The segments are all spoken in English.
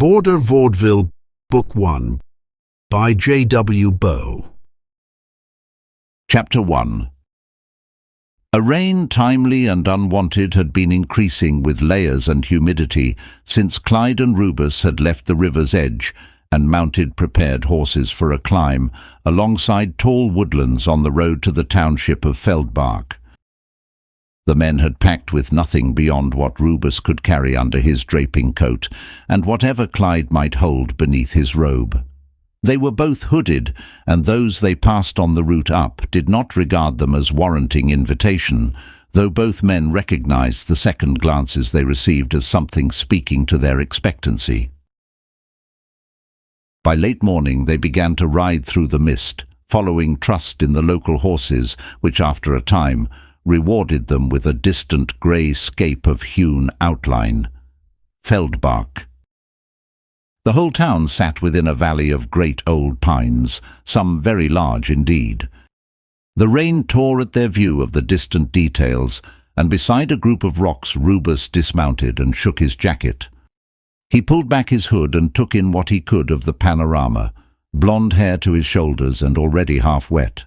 Border Vaudeville, Book 1, by J.W. Bowe. Chapter 1. A rain timely and unwanted had been increasing with layers and humidity since Clyde and Rubus had left the river's edge and mounted prepared horses for a climb alongside tall woodlands on the road to the township of Feldbach. The men had packed with nothing beyond what Rubus could carry under his draping coat, and whatever Clyde might hold beneath his robe. They were both hooded, and those they passed on the route up did not regard them as warranting invitation, though both men recognized the second glances they received as something speaking to their expectancy. By late morning they began to ride through the mist, following trust in the local horses, which after a time rewarded them with a distant grey scape of hewn outline. Feldbach. The whole town sat within a valley of great old pines, some very large indeed. The rain tore at their view of the distant details, and beside a group of rocks Rubus dismounted and shook his jacket. He pulled back his hood and took in what he could of the panorama, blonde hair to his shoulders and already half wet.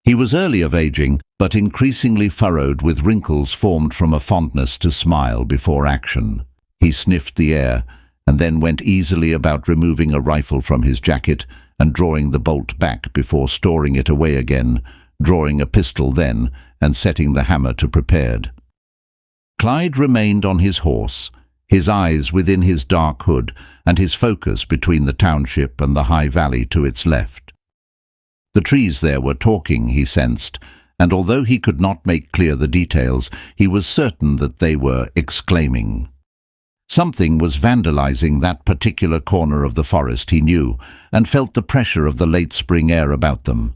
He was early of aging, but increasingly furrowed with wrinkles formed from a fondness to smile before action. He sniffed the air, and then went easily about removing a rifle from his jacket and drawing the bolt back before storing it away again, drawing a pistol then, and setting the hammer to prepared. Clyde remained on his horse, his eyes within his dark hood, and his focus between the township and the high valley to its left. The trees there were talking, he sensed, and although he could not make clear the details, he was certain that they were exclaiming. Something was vandalizing that particular corner of the forest, he knew, and felt the pressure of the late spring air about them.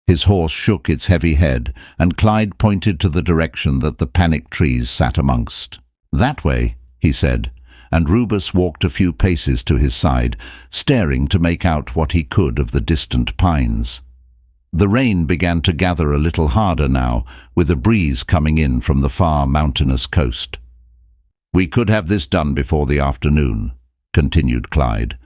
His horse shook its heavy head, and Clyde pointed to the direction that the panicked trees sat amongst. "That way," he said, and Rubus walked a few paces to his side, staring to make out what he could of the distant pines. The rain began to gather a little harder now, with a breeze coming in from the far mountainous coast. "We could have this done before the afternoon," continued Clyde,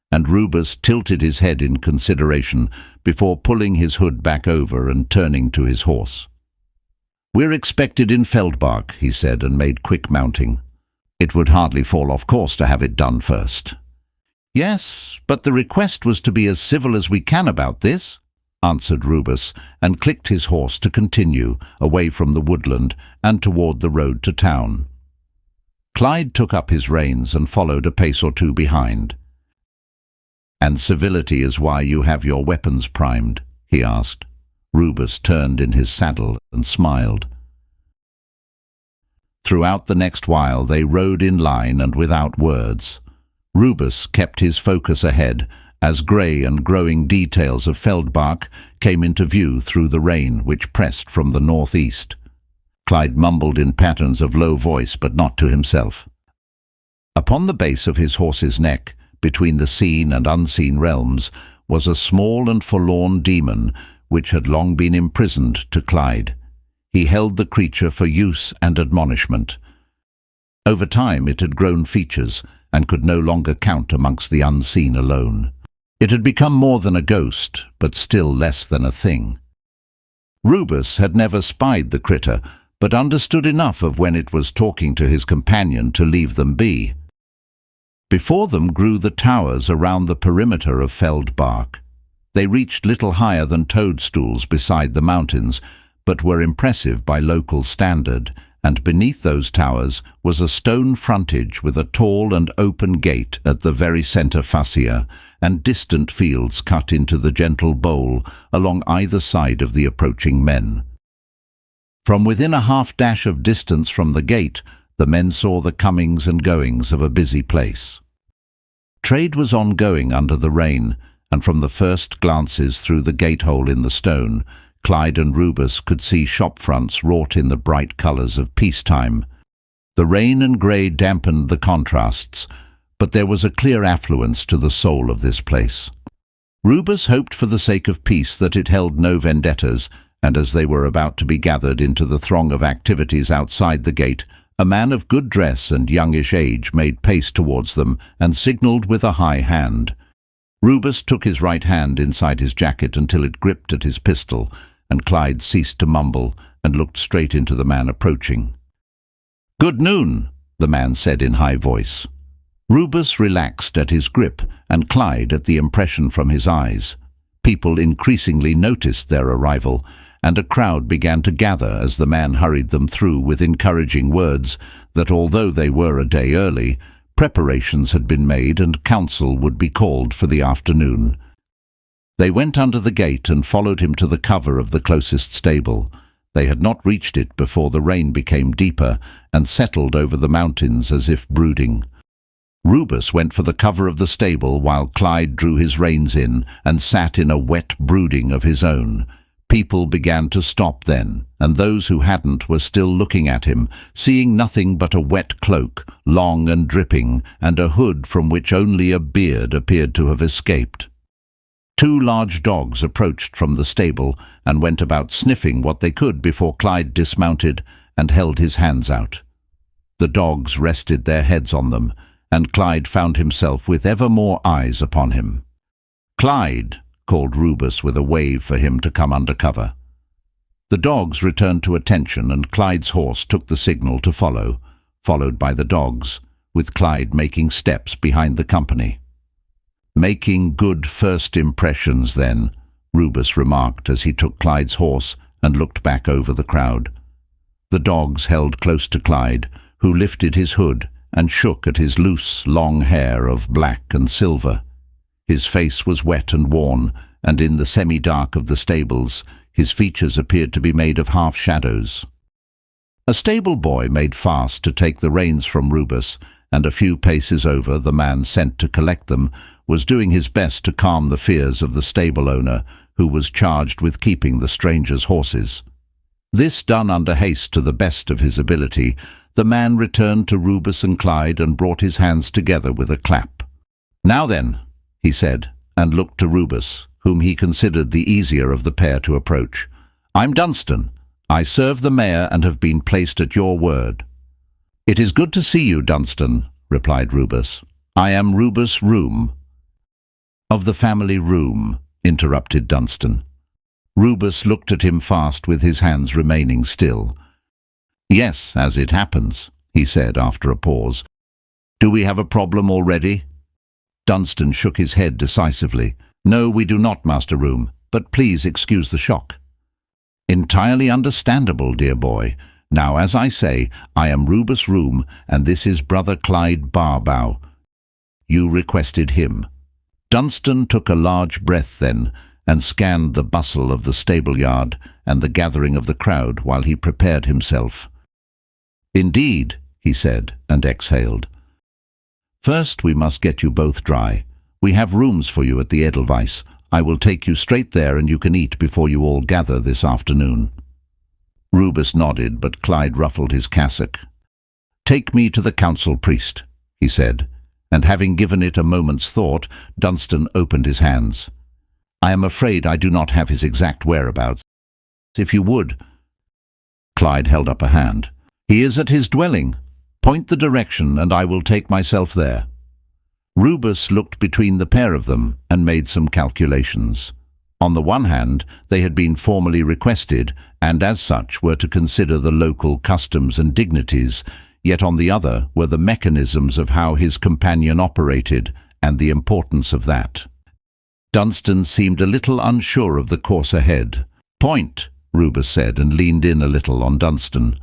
and Rubus tilted his head in consideration before pulling his hood back over and turning to his horse. "We're expected in Feldbach," he said, and made quick mounting. "It would hardly fall off course to have it done first." "Yes, but the request was to be as civil as we can about this," answered Rubus, and clicked his horse to continue, away from the woodland and toward the road to town. Clyde took up his reins and followed a pace or two behind. "And civility is why you have your weapons primed?" he asked. Rubus turned in his saddle and smiled. Throughout the next while they rode in line and without words. Rubus kept his focus ahead as grey and growing details of Feldbach came into view through the rain which pressed from the northeast. Clyde mumbled in patterns of low voice, but not to himself. Upon the base of his horse's neck, between the seen and unseen realms, was a small and forlorn demon which had long been imprisoned to Clyde. He held the creature for use and admonishment. Over time it had grown features and could no longer count amongst the unseen alone. It had become more than a ghost, but still less than a thing. Rubus had never spied the critter, but understood enough of when it was talking to his companion to leave them be. Before them grew the towers around the perimeter of Feldbach. They reached little higher than toadstools beside the mountains, but were impressive by local standard, and beneath those towers was a stone frontage with a tall and open gate at the very centre fascia, and distant fields cut into the gentle bowl along either side of the approaching men. From within a half-dash of distance from the gate, the men saw the comings and goings of a busy place. Trade was ongoing under the rain, and from the first glances through the gate-hole in the stone, Clyde and Rubus could see shop fronts wrought in the bright colours of peacetime. The rain and grey dampened the contrasts, but there was a clear affluence to the soul of this place. Rubus hoped for the sake of peace that it held no vendettas, and as they were about to be gathered into the throng of activities outside the gate, A man of good dress and youngish age made pace towards them and signalled with a high hand. Rubus took his right hand inside his jacket until it gripped at his pistol, and Clyde ceased to mumble and looked straight into the man approaching. "Good noon," the man said in high voice. Rubus relaxed at his grip and Clyde at the impression from his eyes. People increasingly noticed their arrival, and a crowd began to gather as the man hurried them through with encouraging words that although they were a day early, preparations had been made and council would be called for the afternoon. They went under the gate and followed him to the cover of the closest stable. They had not reached it before the rain became deeper and settled over the mountains as if brooding. Rubus went for the cover of the stable while Clyde drew his reins in and sat in a wet brooding of his own. People began to stop then, and those who hadn't were still looking at him, seeing nothing but a wet cloak, long and dripping, and a hood from which only a beard appeared to have escaped. 2 large dogs approached from the stable and went about sniffing what they could before Clyde dismounted and held his hands out. The dogs rested their heads on them, and Clyde found himself with ever more eyes upon him. "Clyde!" called Rubus with a wave for him to come under cover. The dogs returned to attention, and Clyde's horse took the signal to follow, followed by the dogs, with Clyde making steps behind the company. "Making good first impressions, then," Rubus remarked as he took Clyde's horse and looked back over the crowd. The dogs held close to Clyde, who lifted his hood and shook at his loose, long hair of black and silver. His face was wet and worn, and in the semi-dark of the stables, his features appeared to be made of half-shadows. A stable boy made fast to take the reins from Rubus, and a few paces over, the man sent to collect them was doing his best to calm the fears of the stable owner, who was charged with keeping the stranger's horses. This done under haste to the best of his ability, the man returned to Rubus and Clyde and brought his hands together with a clap. "Now then," he said, and looked to Rubus, whom he considered the easier of the pair to approach. "I'm Dunstan. I serve the mayor and have been placed at your word." "It is good to see you, Dunstan," replied Rubus. "I am Rubus Rhume." "Of the family Rhume," interrupted Dunstan. Rubus looked at him fast with his hands remaining still. "Yes, as it happens," he said after a pause. "Do we have a problem already?" Dunstan shook his head decisively. "No, we do not, Master Rhume, but please excuse the shock." "Entirely understandable, dear boy. Now, as I say, I am Rubus Rhume, and this is brother Clyde Barrbough. You requested him." Dunstan took a large breath then, and scanned the bustle of the stable-yard and the gathering of the crowd while he prepared himself. "Indeed," he said, and exhaled. "First we must get you both dry. We have rooms for you at the Edelweiss. I will take you straight there and you can eat before you all gather this afternoon." Rubus nodded, but Clyde ruffled his cassock. "Take me to the council priest," he said, and having given it a moment's thought, Dunstan opened his hands. "I am afraid I do not have his exact whereabouts. If you would—" Clyde held up a hand. "He is at his dwelling. Point the direction, and I will take myself there." Rubus looked between the pair of them and made some calculations. On the one hand, they had been formally requested, and as such were to consider the local customs and dignities, yet on the other were the mechanisms of how his companion operated and the importance of that. Dunstan seemed a little unsure of the course ahead. "Point," Rubus said, and leaned in a little on Dunstan.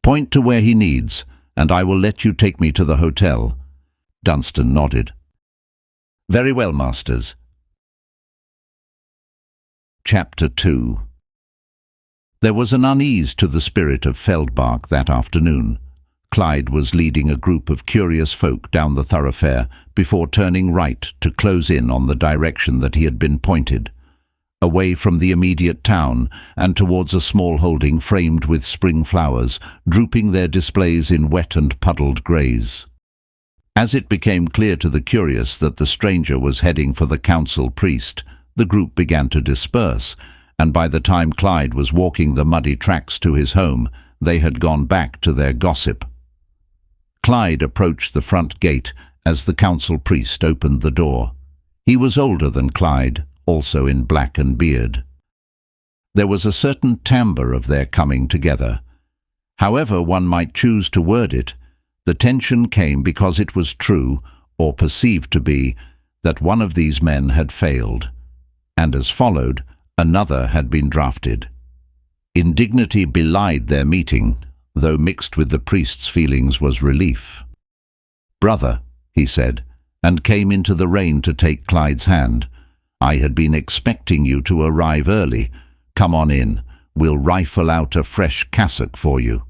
"Point to where he needs, and I will let you take me to the hotel." Dunstan nodded. "Very well, masters." Chapter 2. There was an unease to the spirit of Feldbach that afternoon. Clyde was leading a group of curious folk down the thoroughfare before turning right to close in on the direction that he had been pointed, away from the immediate town and towards a small holding framed with spring flowers, drooping their displays in wet and puddled greys. As it became clear to the curious that the stranger was heading for the council priest, the group began to disperse, and by the time Clyde was walking the muddy tracks to his home, they had gone back to their gossip. Clyde approached the front gate as the council priest opened the door. He was older than Clyde, also in black and beard. There was a certain timbre of their coming together. However one might choose to word it, the tension came because it was true, or perceived to be, that one of these men had failed, and as followed, another had been drafted. Indignity belied their meeting, though mixed with the priest's feelings was relief. "Brother," he said, and came into the rain to take Clyde's hand. "I had been expecting you to arrive early. Come on in. We'll rifle out a fresh cassock for you."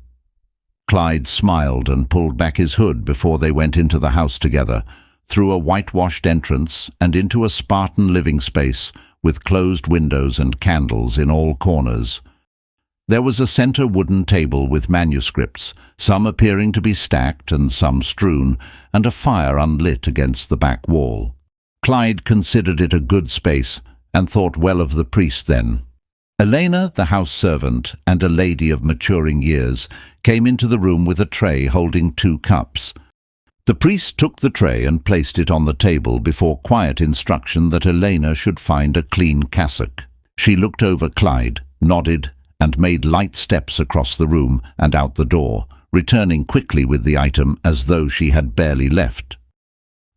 Clyde smiled and pulled back his hood before they went into the house together, through a whitewashed entrance and into a Spartan living space with closed windows and candles in all corners. There was a center wooden table with manuscripts, some appearing to be stacked and some strewn, and a fire unlit against the back wall. Clyde considered it a good space and thought well of the priest then. Elena, the house servant, and a lady of maturing years, came into the room with a tray holding 2 cups. The priest took the tray and placed it on the table before quiet instruction that Elena should find a clean cassock. She looked over Clyde, nodded, and made light steps across the room and out the door, returning quickly with the item as though she had barely left.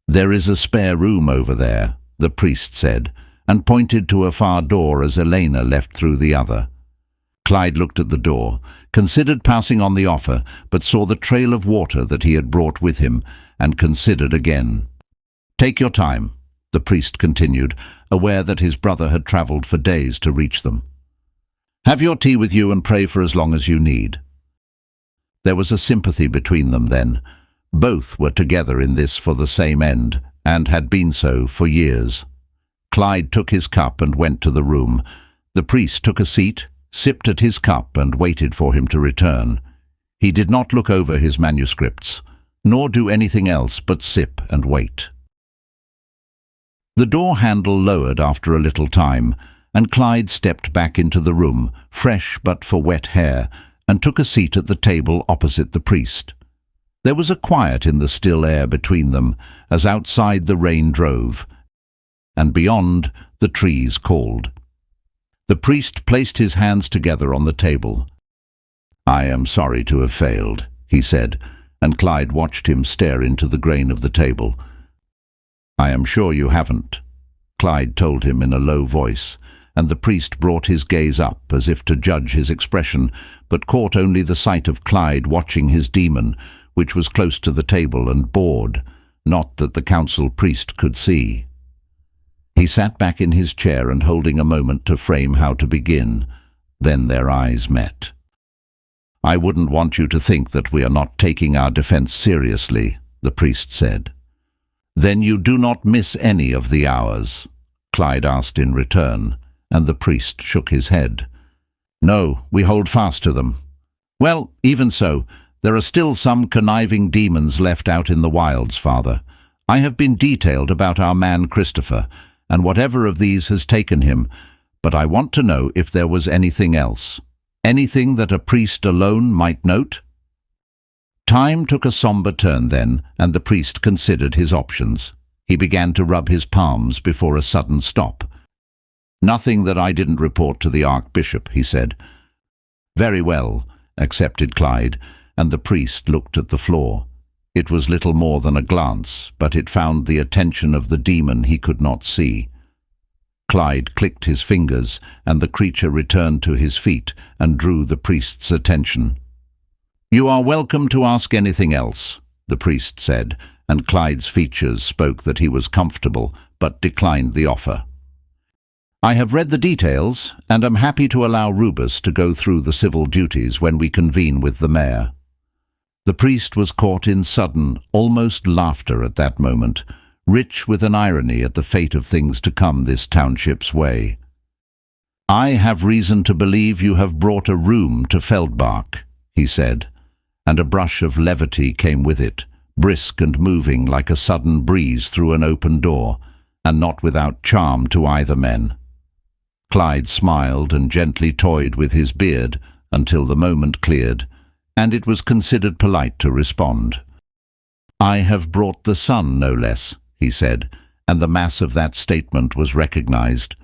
"There is a spare room over there," the priest said, and pointed to a far door as Elena left through the other. Clyde looked at the door, considered passing on the offer, but saw the trail of water that he had brought with him, and considered again. "Take your time," the priest continued, aware that his brother had travelled for days to reach them. "Have your tea with you and pray for as long as you need." There was a sympathy between them then. Both were together in this for the same end, and had been so for years. Clyde took his cup and went to the room. The priest took a seat, sipped at his cup and waited for him to return. He did not look over his manuscripts, nor do anything else but sip and wait. The door handle lowered after a little time, and Clyde stepped back into the room, fresh but for wet hair, and took a seat at the table opposite the priest. There was a quiet in the still air between them, as outside the rain drove, and beyond the trees called. The priest placed his hands together on the table. "I am sorry to have failed," he said, and Clyde watched him stare into the grain of the table. "I am sure you haven't," Clyde told him in a low voice, and the priest brought his gaze up as if to judge his expression, but caught only the sight of Clyde watching his demon, which was close to the table and bored, not that the council priest could see. He sat back in his chair and holding a moment to frame how to begin. Then their eyes met. "I wouldn't want you to think that we are not taking our defense seriously," the priest said. "Then you do not miss any of the hours?" Clyde asked in return, and the priest shook his head. "No, we hold fast to them." "Well, even so, there are still some conniving demons left out in the wilds, Father. I have been detailed about our man Christopher, and whatever of these has taken him, but I want to know if there was anything else. Anything that a priest alone might note?" Time took a somber turn then, and the priest considered his options. He began to rub his palms before a sudden stop. "Nothing that I didn't report to the Ark Bishop," he said. "Very well," accepted Clyde, and the priest looked at the floor. It was little more than a glance, but it found the attention of the demon he could not see. Clyde clicked his fingers, and the creature returned to his feet and drew the priest's attention. "You are welcome to ask anything else," the priest said, and Clyde's features spoke that he was comfortable, but declined the offer. "I have read the details, and am happy to allow Rubus to go through the civil duties when we convene with the mayor." The priest was caught in sudden, almost laughter at that moment, rich with an irony at the fate of things to come this township's way. "I have reason to believe you have brought a room to Feldbach," he said, and a brush of levity came with it, brisk and moving like a sudden breeze through an open door, and not without charm to either men. Clyde smiled and gently toyed with his beard until the moment cleared, and it was considered polite to respond. "I have brought the sun, no less," he said, and the mass of that statement was recognized.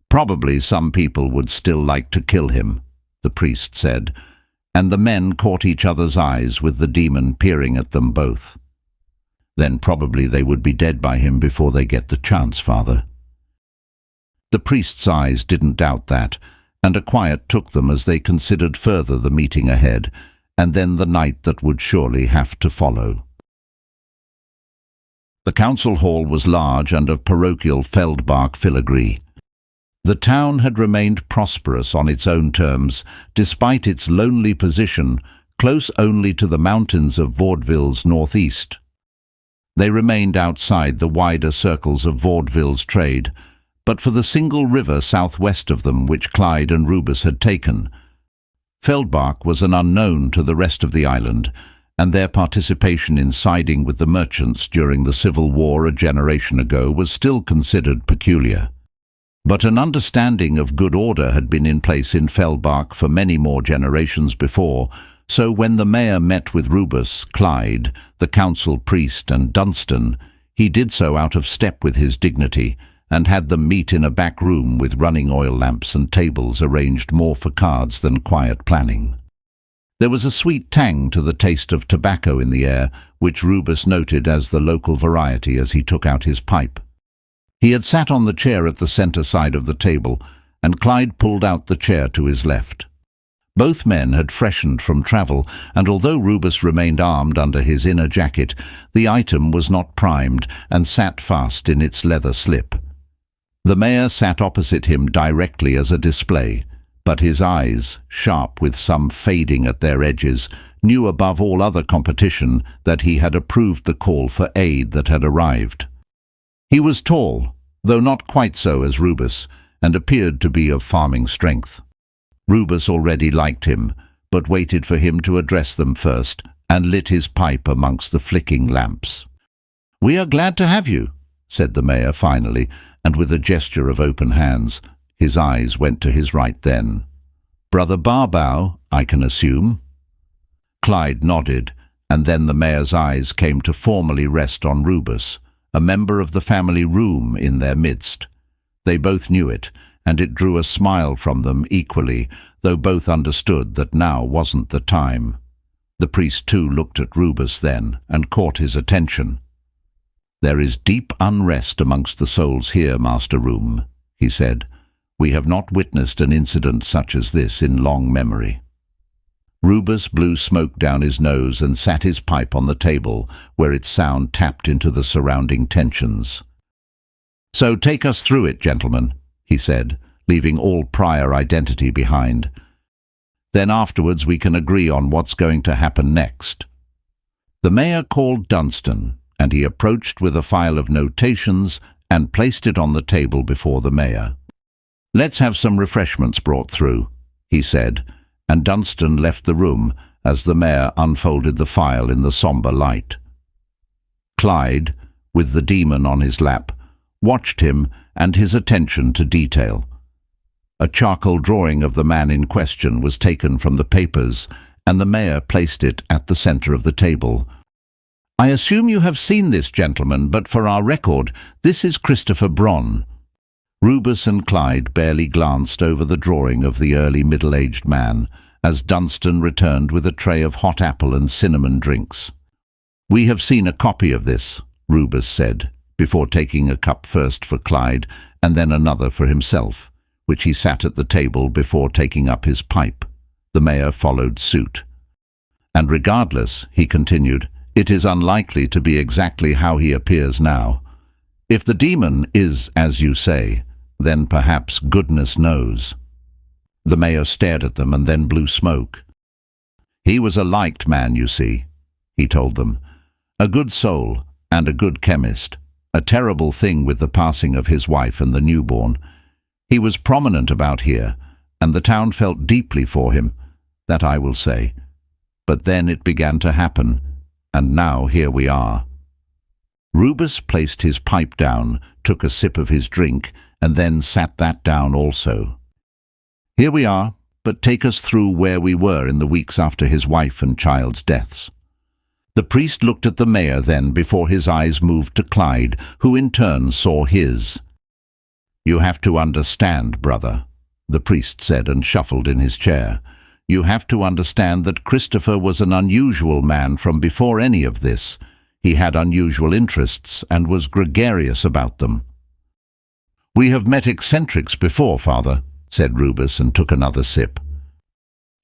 "Probably some people would still like to kill him," the priest said, and the men caught each other's eyes with the demon peering at them both. "Then probably they would be dead by him before they get the chance, Father." The priest's eyes didn't doubt that, and a quiet took them as they considered further the meeting ahead, and then the night that would surely have to follow. The council hall was large and of parochial Feldbach filigree. The town had remained prosperous on its own terms, despite its lonely position, close only to the mountains of Vaudeville's northeast. They remained outside the wider circles of Vaudeville's trade, but for the single river southwest of them which Clyde and Rubus had taken. Feldbach was an unknown to the rest of the island, and their participation in siding with the merchants during the Civil War a generation ago was still considered peculiar. But an understanding of good order had been in place in Feldbach for many more generations before, so when the mayor met with Rubus, Clyde, the council priest and Dunstan, he did so out of step with his dignity, and had them meet in a back room with running oil lamps and tables arranged more for cards than quiet planning. There was a sweet tang to the taste of tobacco in the air, which Rubus noted as the local variety as he took out his pipe. He had sat on the chair at the centre side of the table, and Clyde pulled out the chair to his left. Both men had freshened from travel, and although Rubus remained armed under his inner jacket, the item was not primed and sat fast in its leather slip. The mayor sat opposite him directly as a display, but his eyes, sharp with some fading at their edges, knew above all other competition that he had approved the call for aid that had arrived. He was tall, though not quite so as Rubus, and appeared to be of farming strength. Rubus already liked him, but waited for him to address them first, and lit his pipe amongst the flicking lamps. "We are glad to have you," said the mayor finally, and with a gesture of open hands. His eyes went to his right then. "Brother Barrbough, I can assume?" Clyde nodded, and then the mayor's eyes came to formally rest on Rubus, a member of the family Rhume in their midst. They both knew it, and it drew a smile from them equally, though both understood that now wasn't the time. The priest too looked at Rubus then, and caught his attention. "There is deep unrest amongst the souls here, Master Rhume," he said. "We have not witnessed an incident such as this in long memory." Rubus blew smoke down his nose and sat his pipe on the table, where its sound tapped into the surrounding tensions. "So take us through it, gentlemen," he said, leaving all prior identity behind. "Then afterwards we can agree on what's going to happen next." The mayor called Dunstan, and he approached with a file of notations and placed it on the table before the mayor. "Let's have some refreshments brought through," he said, and Dunstan left the room as the mayor unfolded the file in the sombre light. Clyde, with the demon on his lap, watched him and his attention to detail. A charcoal drawing of the man in question was taken from the papers, and the mayor placed it at the centre of the table. "I assume you have seen this, gentleman, but for our record, this is Christopher Bron." Rubus and Clyde barely glanced over the drawing of the early middle-aged man, as Dunstan returned with a tray of hot apple and cinnamon drinks. "We have seen a copy of this," Rubus said, before taking a cup first for Clyde and then another for himself, which he sat at the table before taking up his pipe. The mayor followed suit. "And regardless," he continued, "it is unlikely to be exactly how he appears now. If the demon is, as you say, then perhaps goodness knows." The mayor stared at them and then blew smoke. "He was a liked man, you see," he told them. "A good soul and a good chemist. A terrible thing with the passing of his wife and the newborn. He was prominent about here, and the town felt deeply for him, that I will say. But then it began to happen, and now here we are." Rubus placed his pipe down, took a sip of his drink, and then sat that down also. "Here we are, but take us through where we were in the weeks after his wife and child's deaths." The priest looked at the mayor then before his eyes moved to Clyde, who in turn saw his. "You have to understand, brother," the priest said and shuffled in his chair. "You have to understand that Christopher was an unusual man from before any of this. He had unusual interests and was gregarious about them." "We have met eccentrics before, father," said Rubus and took another sip.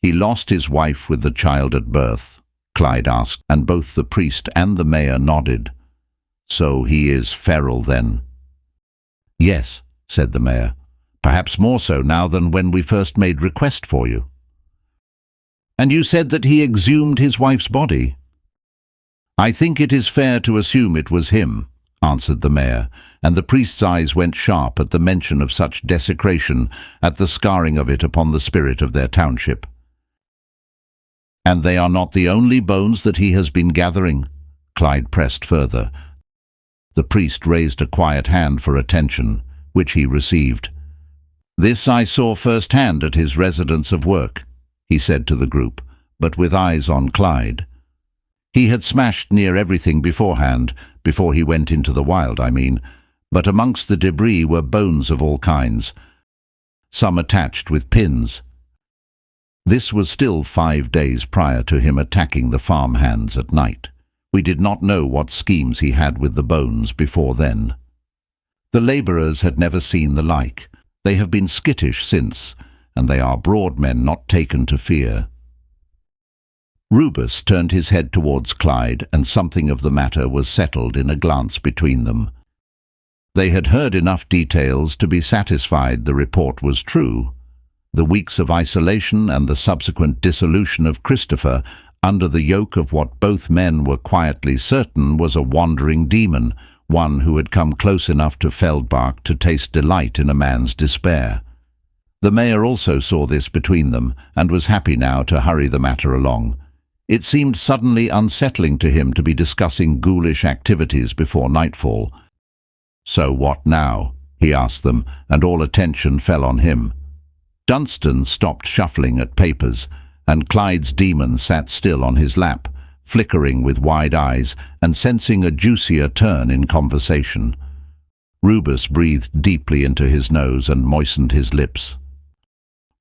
"He lost his wife with the child at birth?" Clyde asked, and both the priest and the mayor nodded. "So he is feral then?" "Yes," said the mayor. "Perhaps more so now than when we first made request for you." "And you said that he exhumed his wife's body?" "I think it is fair to assume it was him," answered the mayor, and the priest's eyes went sharp at the mention of such desecration, at the scarring of it upon the spirit of their township. "And they are not the only bones that he has been gathering?" Clyde pressed further. The priest raised a quiet hand for attention, which he received. "This I saw firsthand at his residence of work," he said to the group, but with eyes on Clyde. "He had smashed near everything beforehand, before he went into the wild, I mean, but amongst the debris were bones of all kinds, some attached with pins. This was still 5 days prior to him attacking the farmhands at night. We did not know what schemes he had with the bones before then. The labourers had never seen the like. They have been skittish since, and they are broad men not taken to fear." Rubus turned his head towards Clyde, and something of the matter was settled in a glance between them. They had heard enough details to be satisfied the report was true. The weeks of isolation and the subsequent dissolution of Christopher, under the yoke of what both men were quietly certain was a wandering demon, one who had come close enough to Feldbach to taste delight in a man's despair. The mayor also saw this between them, and was happy now to hurry the matter along. It seemed suddenly unsettling to him to be discussing ghoulish activities before nightfall. "So what now?" he asked them, and all attention fell on him. Dunstan stopped shuffling at papers, and Clyde's demon sat still on his lap, flickering with wide eyes and sensing a juicier turn in conversation. Rubus breathed deeply into his nose and moistened his lips.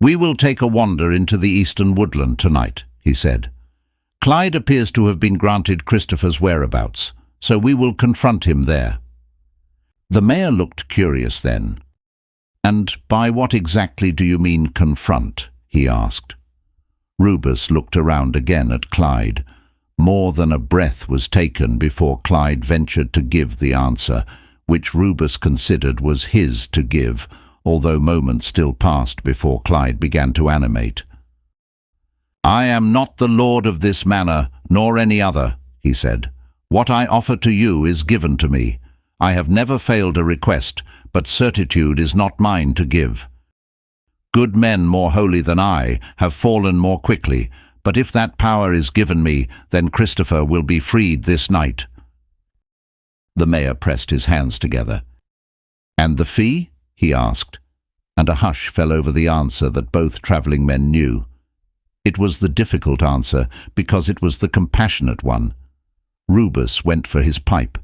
"We will take a wander into the eastern woodland tonight," he said. "Clyde appears to have been granted Christopher's whereabouts, so we will confront him there." The mayor looked curious then. "And by what exactly do you mean confront?" he asked. Rubus looked around again at Clyde. More than a breath was taken before Clyde ventured to give the answer, which Rubus considered was his to give, although moments still passed before Clyde began to animate. "I am not the lord of this manor, nor any other," he said. "What I offer to you is given to me. I have never failed a request, but certitude is not mine to give. Good men more holy than I have fallen more quickly, but if that power is given me, then Christopher will be freed this night." The mayor pressed his hands together. "And the fee?" he asked, and a hush fell over the answer that both travelling men knew. It was the difficult answer, because it was the compassionate one. Rubus went for his pipe.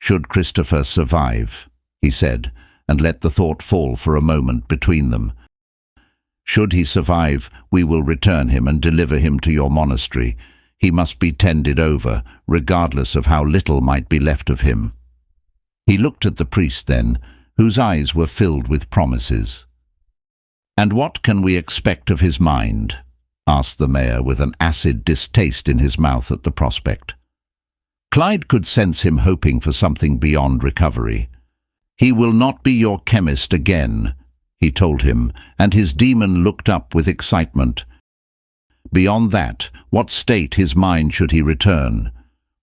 "Should Christopher survive," he said, and let the thought fall for a moment between them. "Should he survive, we will return him and deliver him to your monastery. He must be tended over, regardless of how little might be left of him." He looked at the priest then, whose eyes were filled with promises. "And what can we expect of his mind?" asked the mayor with an acid distaste in his mouth at the prospect. Clyde could sense him hoping for something beyond recovery. "He will not be your chemist again," he told him, and his demon looked up with excitement. "Beyond that, what state his mind should he return?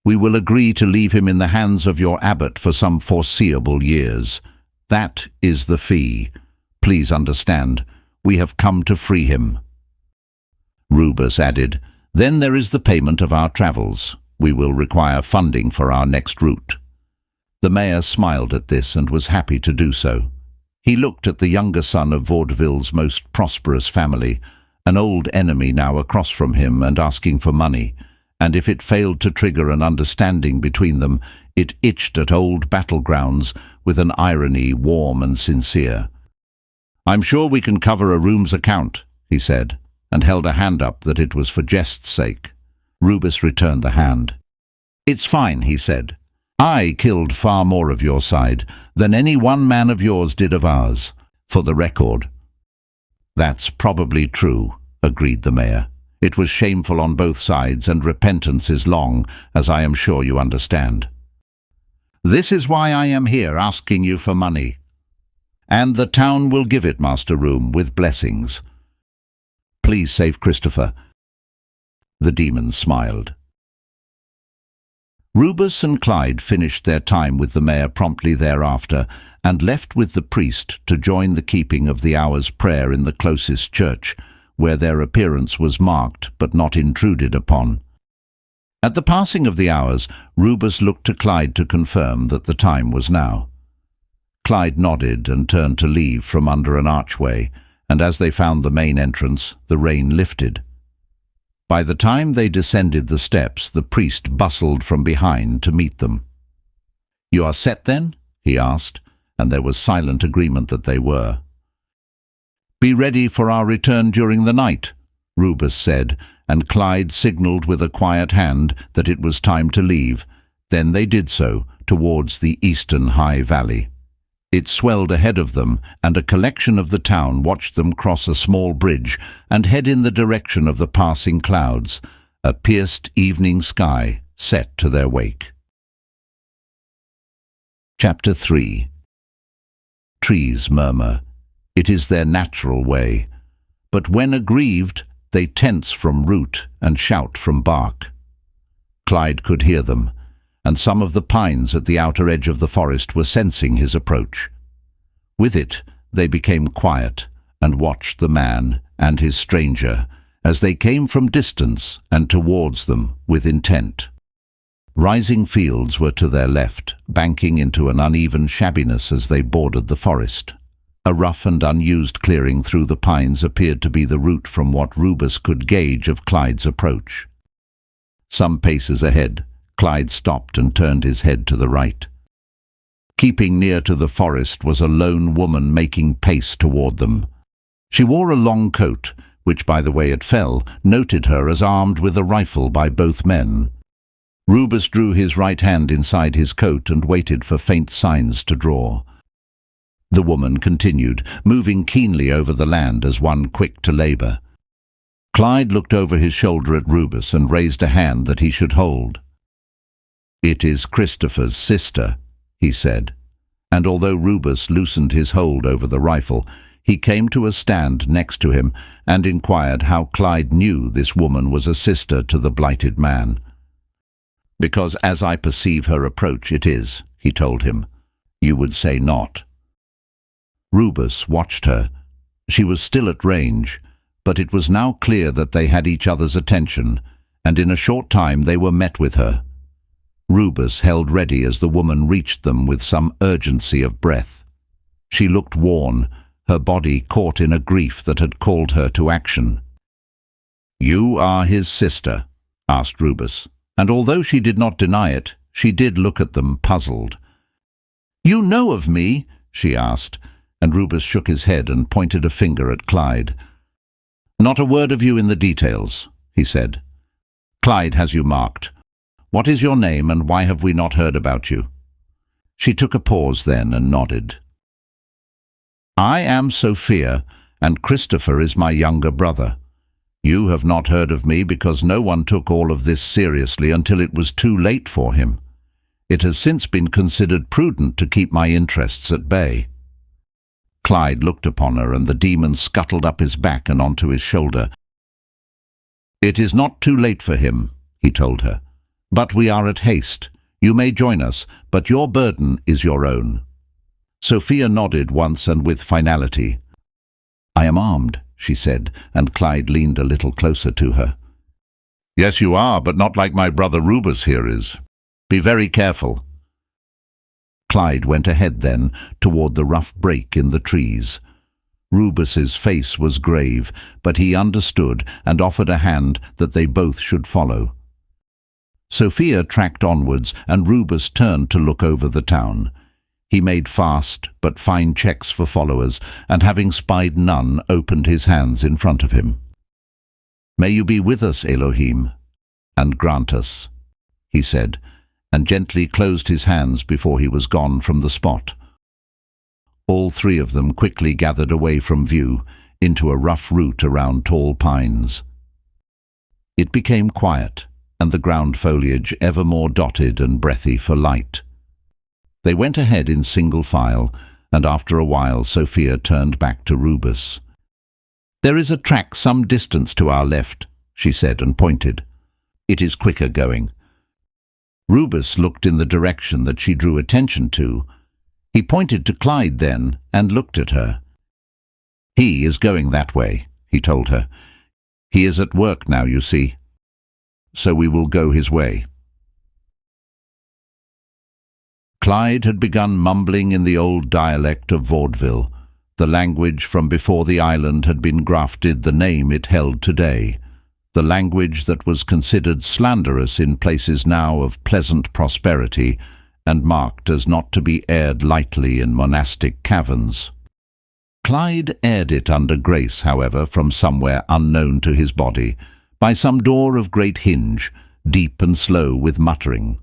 We will agree to leave him in the hands of your abbot for some foreseeable years. That is the fee. Please understand, we have come to free him." Rubus added, "Then there is the payment of our travels. We will require funding for our next route." The mayor smiled at this and was happy to do so. He looked at the younger son of Vaudeville's most prosperous family, an old enemy now across from him and asking for money, and if it failed to trigger an understanding between them, it itched at old battlegrounds with an irony warm and sincere. "I'm sure we can cover a room's account," he said, and held a hand up that it was for jest's sake. Rubus returned the hand. "It's fine," he said. "I killed far more of your side than any one man of yours did of ours, for the record." "That's probably true," agreed the mayor. "It was shameful on both sides, and repentance is long, as I am sure you understand. This is why I am here asking you for money. And the town will give it, Master Rhume, with blessings. Please save Christopher." The demon smiled. Rubus and Clyde finished their time with the mayor promptly thereafter, and left with the priest to join the keeping of the hour's prayer in the closest church, where their appearance was marked but not intruded upon. At the passing of the hours, Rubus looked to Clyde to confirm that the time was now. Clyde nodded and turned to leave from under an archway, and as they found the main entrance, the rain lifted. By the time they descended the steps, the priest bustled from behind to meet them. "You are set, then?" he asked, and there was silent agreement that they were. "Be ready for our return during the night," Rubus said, and Clyde signalled with a quiet hand that it was time to leave. Then they did so, towards the eastern high valley. It swelled ahead of them, and a collection of the town watched them cross a small bridge and head in the direction of the passing clouds, a pierced evening sky set to their wake. Chapter 3. Trees murmur. It is their natural way. But when aggrieved, they tense from root and shout from bark. Clyde could hear them, and some of the pines at the outer edge of the forest were sensing his approach. With it, they became quiet and watched the man and his stranger as they came from distance and towards them with intent. Rising fields were to their left, banking into an uneven shabbiness as they bordered the forest. A rough and unused clearing through the pines appeared to be the route from what Rubus could gauge of Clyde's approach. Some paces ahead, Clyde stopped and turned his head to the right. Keeping near to the forest was a lone woman making pace toward them. She wore a long coat, which, by the way it fell, noted her as armed with a rifle by both men. Rubus drew his right hand inside his coat and waited for faint signs to draw. The woman continued, moving keenly over the land as one quick to labour. Clyde looked over his shoulder at Rubus and raised a hand that he should hold. "It is Christopher's sister," he said, and although Rubus loosened his hold over the rifle, he came to a stand next to him and inquired how Clyde knew this woman was a sister to the blighted man. "Because as I perceive her approach, it is," he told him. "You would say not." Rubus watched her. She was still at range, but it was now clear that they had each other's attention, and in a short time they were met with her. Rubus held ready as the woman reached them with some urgency of breath. She looked worn, her body caught in a grief that had called her to action. "You are his sister?" asked Rubus, and although she did not deny it, she did look at them puzzled. "You know of me?" she asked, and Rubus shook his head and pointed a finger at Clyde. "Not a word of you in the details," he said. "Clyde has you marked. What is your name, and why have we not heard about you?" She took a pause then and nodded. "I am Sophia, and Christopher is my younger brother. You have not heard of me because no one took all of this seriously until it was too late for him. It has since been considered prudent to keep my interests at bay." Clyde looked upon her, and the demon scuttled up his back and onto his shoulder. "It is not too late for him," he told her. "But we are at haste. You may join us, but your burden is your own." Sophia nodded once and with finality. "I am armed," she said, and Clyde leaned a little closer to her. "Yes, you are, but not like my brother Rubus here is. Be very careful." Clyde went ahead then, toward the rough break in the trees. Rubus's face was grave, but he understood and offered a hand that they both should follow. Sophia tracked onwards, and Rubus turned to look over the town. He made fast but fine checks for followers, and having spied none, opened his hands in front of him. "May you be with us, Elohim, and grant us," he said, and gently closed his hands before he was gone from the spot. All three of them quickly gathered away from view into a rough route around tall pines. It became quiet, and the ground foliage ever more dotted and breathy for light. They went ahead in single file, and after a while Sophia turned back to Rubus. "There is a track some distance to our left," she said, and pointed. "It is quicker going." Rubus looked in the direction that she drew attention to. He pointed to Clyde then, and looked at her. "He is going that way," he told her. "He is at work now, you see. So we will go his way." Clyde had begun mumbling in the old dialect of Vaudeville. The language from before the island had been grafted the name it held today. The language that was considered slanderous in places now of pleasant prosperity, and marked as not to be aired lightly in monastic caverns. Clyde aired it under grace, however, from somewhere unknown to his body, by some door of great hinge, deep and slow with muttering.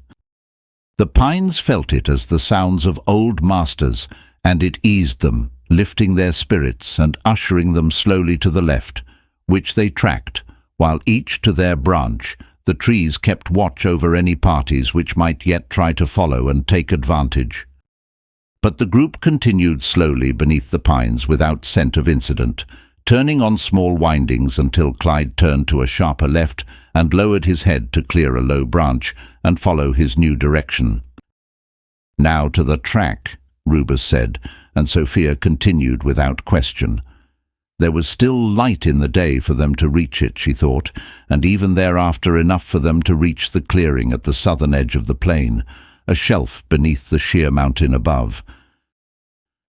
The pines felt it as the sounds of old masters, and it eased them, lifting their spirits and ushering them slowly to the left, which they tracked, while each to their branch, the trees kept watch over any parties which might yet try to follow and take advantage. But the group continued slowly beneath the pines without scent of incident, turning on small windings until Clyde turned to a sharper left and lowered his head to clear a low branch and follow his new direction. "Now to the track," Rubus said, and Sophia continued without question. There was still light in the day for them to reach it, she thought, and even thereafter enough for them to reach the clearing at the southern edge of the plain, a shelf beneath the sheer mountain above.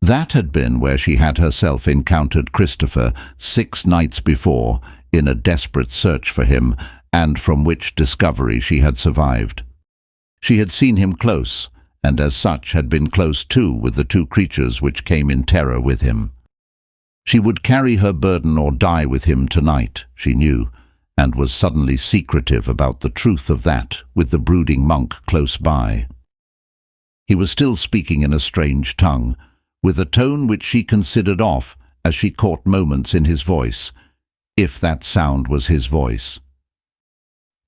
That had been where she had herself encountered Christopher 6 nights before, in a desperate search for him, and from which discovery she had survived. She had seen him close, and as such had been close too with the 2 creatures which came in terror with him. She would carry her burden or die with him tonight, she knew, and was suddenly secretive about the truth of that, with the brooding monk close by. He was still speaking in a strange tongue, with a tone which she considered off as she caught moments in his voice, if that sound was his voice.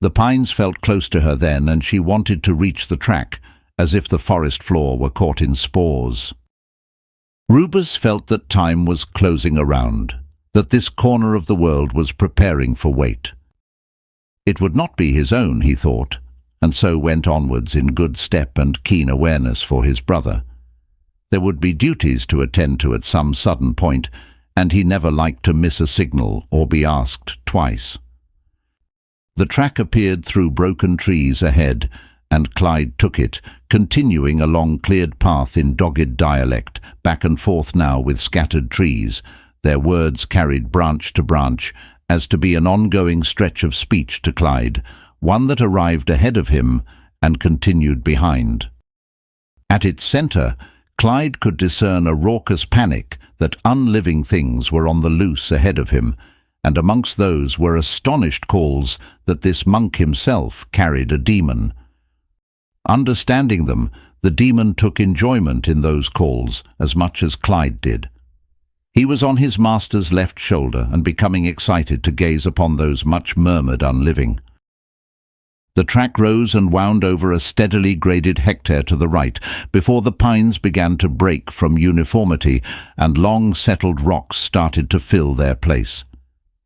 The pines felt close to her then, and she wanted to reach the track, as if the forest floor were caught in spores. Rubus felt that time was closing around, that this corner of the world was preparing for wait. It would not be his own, he thought, and so went onwards in good step and keen awareness for his brother. There would be duties to attend to at some sudden point, and he never liked to miss a signal or be asked twice. The track appeared through broken trees ahead, and Clyde took it, continuing a long cleared path in dogged dialect, back and forth now with scattered trees, their words carried branch to branch, as to be an ongoing stretch of speech to Clyde, one that arrived ahead of him and continued behind. At its centre, Clyde could discern a raucous panic that unliving things were on the loose ahead of him, and amongst those were astonished calls that this monk himself carried a demon. Understanding them, the demon took enjoyment in those calls as much as Clyde did. He was on his master's left shoulder and becoming excited to gaze upon those much murmured unliving. The track rose and wound over a steadily graded hectare to the right, before the pines began to break from uniformity and long settled rocks started to fill their place.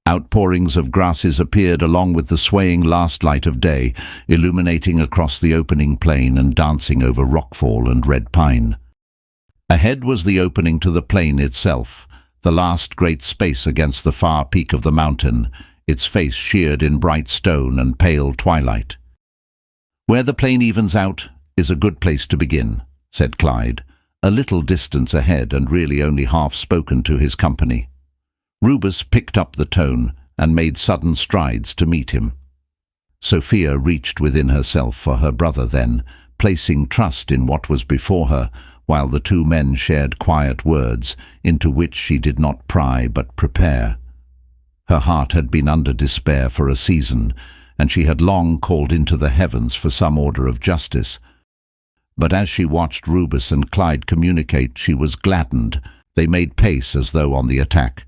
Outpourings of grasses appeared along with the swaying last light of day, illuminating across the opening plain and dancing over rockfall and red pine. Ahead was the opening to the plain itself, the last great space against the far peak of the mountain, its face sheared in bright stone and pale twilight. "Where the plain evens out is a good place to begin," said Clyde, a little distance ahead and really only half spoken to his company. Rubus picked up the tone and made sudden strides to meet him. Sophia reached within herself for her brother then, placing trust in what was before her, while the two men shared quiet words, into which she did not pry but prepare. Her heart had been under despair for a season, and she had long called into the heavens for some order of justice. But as she watched Rubus and Clyde communicate, she was gladdened. They made pace as though on the attack.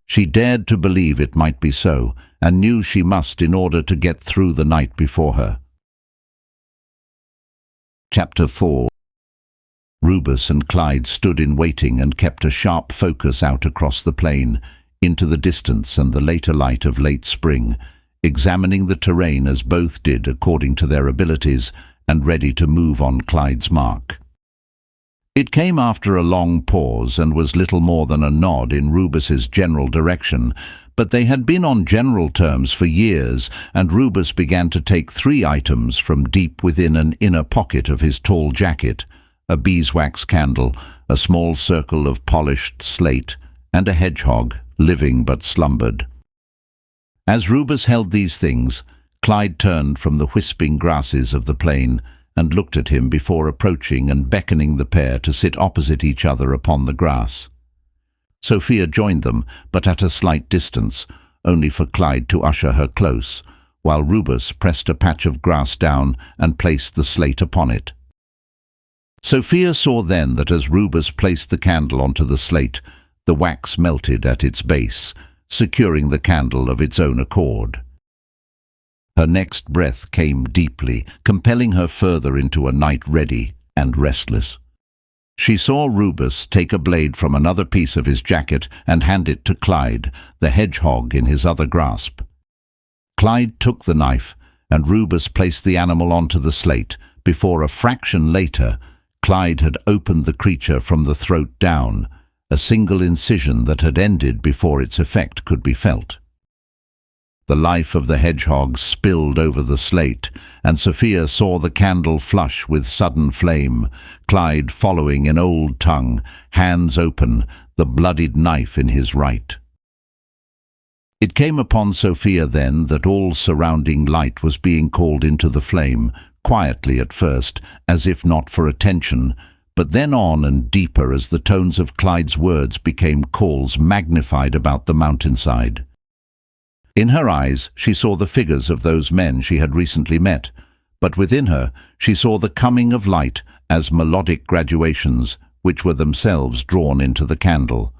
She dared to believe it might be so, and knew she must in order to get through the night before her. Chapter 4. Rubus and Clyde stood in waiting and kept a sharp focus out across the plain, into the distance and the later light of late spring, examining the terrain as both did according to their abilities, and ready to move on Clyde's mark. It came after a long pause and was little more than a nod in Rubus's general direction, but they had been on general terms for years, and Rubus began to take 3 items from deep within an inner pocket of his tall jacket: a beeswax candle, a small circle of polished slate, and a hedgehog, living but slumbered. As Rubus held these things, Clyde turned from the wisping grasses of the plain and looked at him before approaching and beckoning the pair to sit opposite each other upon the grass. Sophia joined them, but at a slight distance, only for Clyde to usher her close, while Rubus pressed a patch of grass down and placed the slate upon it. Sophia saw then that as Rubus placed the candle onto the slate, the wax melted at its base, securing the candle of its own accord. Her next breath came deeply, compelling her further into a night ready and restless. She saw Rubus take a blade from another piece of his jacket and hand it to Clyde, the hedgehog in his other grasp. Clyde took the knife, and Rubus placed the animal onto the slate, before a fraction later Clyde had opened the creature from the throat down, a single incision that had ended before its effect could be felt. The life of the hedgehog spilled over the slate, and Sophia saw the candle flush with sudden flame, Clyde following in old tongue, hands open, the bloodied knife in his right. It came upon Sophia then that all surrounding light was being called into the flame, quietly at first, as if not for attention, but then on and deeper as the tones of Clyde's words became calls magnified about the mountainside. In her eyes she saw the figures of those men she had recently met, but within her she saw the coming of light as melodic graduations, which were themselves drawn into the candle.